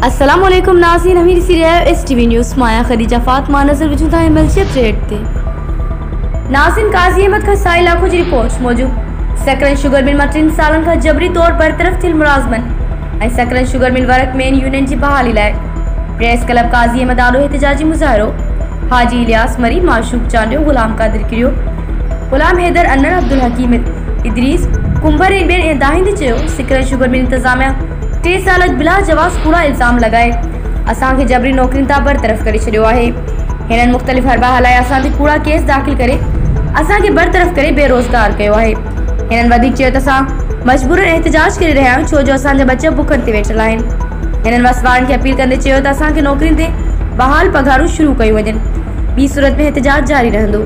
अस्सलाम वालेकुम नाज़रीन, हमीर सीरियल STV न्यूज़ माया खदीजा फातिमा नज़र विझूं था एमएलसी अपडेट ते। नाज़रीन, काज़ी अहमद खां साई इलाक़ो जी रिपोर्ट मौजूद। सकरन शुगर मिल मां 3 सालन खां जबरी तौर बरतरफ़ थियल मुलाज़मन ऐं Sakrand sugar mill workmen union जी बहाली लाइ प्रेस क्लब काज़ी अहमद आॾो एहतिजाजी मुज़ाहिरो। हाजी इलियास मरी, माशूक चांडियो, गुलाम कादिर किरियो, गुलाम हैदर अनर, अब्दुल हकीम इदरीस कुंभर ऐं ॿियनि दाहिंदे चयो सकरन शुगर मिल इंतज़ामिया 3 साल बिला जवाज़ कूड़ा इल्ज़ाम लगाए असांखे जबरी नौकरियुनि तां बरतरफ़ करे छॾियो आहे। हिननि मुख़्तलिफ़ हरबा हलाए असां ते कूड़ा केस दाख़िल करे असांखे बरतरफ़ करे बेरोज़गार कयो आहे। हिननि वधीक चयो त असां मजबूरन एहतिजाज करे रहिया आहियूं छो जो असांजा बच्चा बुखनि ते वेठल आहिनि। हिननि वसवारनि खे अपील कंदे चयो त असांखे नौकरियुनि ते बहाल पघारूं शुरू कयूं वञनि, ॿी सूरत में एहतिजाज जारी रहंदो।